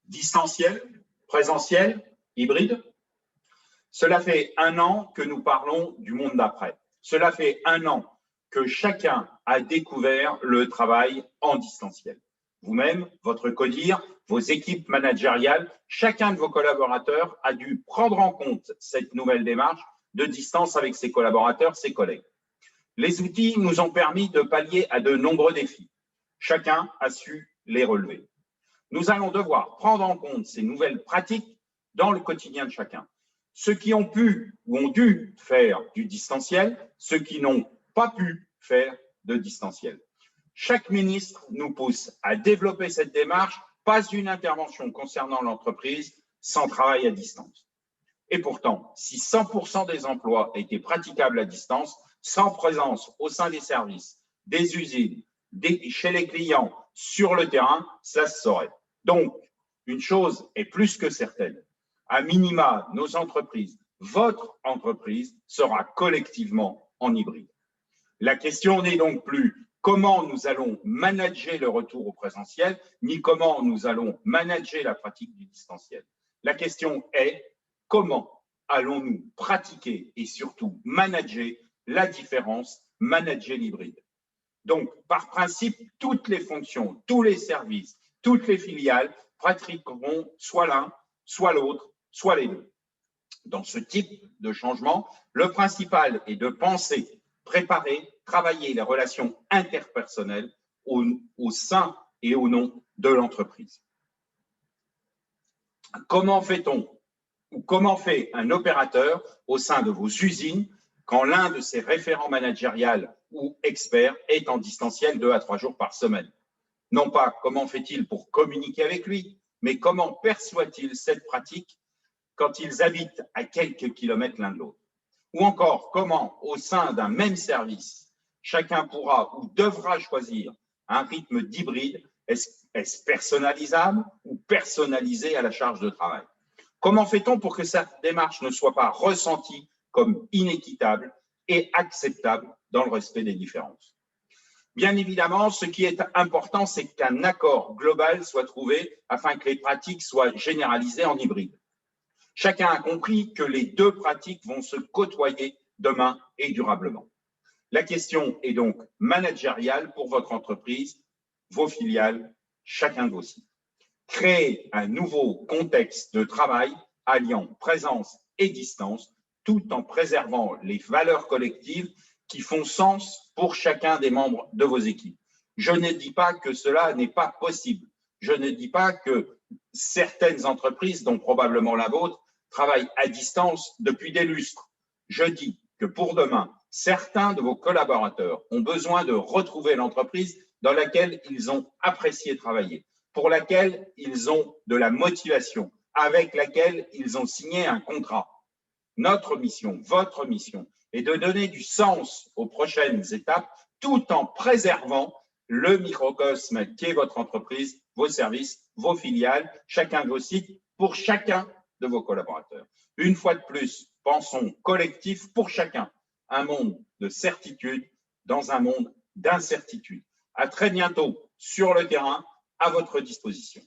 Distanciel, présentiel, hybride. Cela fait 1 an que nous parlons du monde d'après. Cela fait 1 an que chacun a découvert le travail en distanciel. Vous-même, votre CODIR, vos équipes managériales, chacun de vos collaborateurs a dû prendre en compte cette nouvelle démarche de distance avec ses collaborateurs, ses collègues. Les outils nous ont permis de pallier à de nombreux défis. Chacun a su les relever. Nous allons devoir prendre en compte ces nouvelles pratiques dans le quotidien de chacun. Ceux qui ont pu ou ont dû faire du distanciel, ceux qui n'ont pas pu faire de distanciel. Chaque ministre nous pousse à développer cette démarche, pas une intervention concernant l'entreprise sans travail à distance. Et pourtant, si 100% des emplois étaient praticables à distance, sans présence au sein des services, des usines, chez les clients, sur le terrain, ça se saurait. Donc, une chose est plus que certaine. À minima, nos entreprises, votre entreprise sera collectivement en hybride. La question n'est donc plus comment nous allons manager le retour au présentiel, ni comment nous allons manager la pratique du distanciel. La question est comment allons-nous pratiquer et surtout manager la différence, manager l'hybride. Donc, par principe, toutes les fonctions, tous les services, toutes les filiales pratiqueront soit l'un, soit l'autre, soit les deux. Dans ce type de changement, le principal est de penser, préparer, travailler les relations interpersonnelles au sein et au nom de l'entreprise. Comment fait-on ou comment fait un opérateur au sein de vos usines quand l'un de ses référents managériels ou experts est en distanciel 2 à 3 jours par semaine? Non pas comment fait-il pour communiquer avec lui, mais comment perçoit-il cette pratique quand ils habitent à quelques kilomètres l'un de l'autre? Ou encore, comment, au sein d'un même service, chacun pourra ou devra choisir un rythme d'hybride? Est-ce personnalisable ou personnalisé à la charge de travail? Comment fait-on pour que cette démarche ne soit pas ressentie comme inéquitable et acceptable dans le respect des différences? Bien évidemment, ce qui est important, c'est qu'un accord global soit trouvé afin que les pratiques soient généralisées en hybride. Chacun a compris que les deux pratiques vont se côtoyer demain et durablement. La question est donc managériale pour votre entreprise, vos filiales, chacun de vos sites. Créer un nouveau contexte de travail alliant présence et distance, tout en préservant les valeurs collectives qui font sens pour chacun des membres de vos équipes. Je ne dis pas que cela n'est pas possible. Je ne dis pas que certaines entreprises, dont probablement la vôtre, travaillent à distance depuis des lustres. Je dis que pour demain, certains de vos collaborateurs ont besoin de retrouver l'entreprise dans laquelle ils ont apprécié travailler, pour laquelle ils ont de la motivation, avec laquelle ils ont signé un contrat. Notre mission, votre mission, est de donner du sens aux prochaines étapes tout en préservant le microcosme qui est votre entreprise, vos services, vos filiales, chacun de vos sites, pour chacun de vos collaborateurs. Une fois de plus, pensons collectif pour chacun. Un monde de certitude dans un monde d'incertitude. À très bientôt sur le terrain, à votre disposition.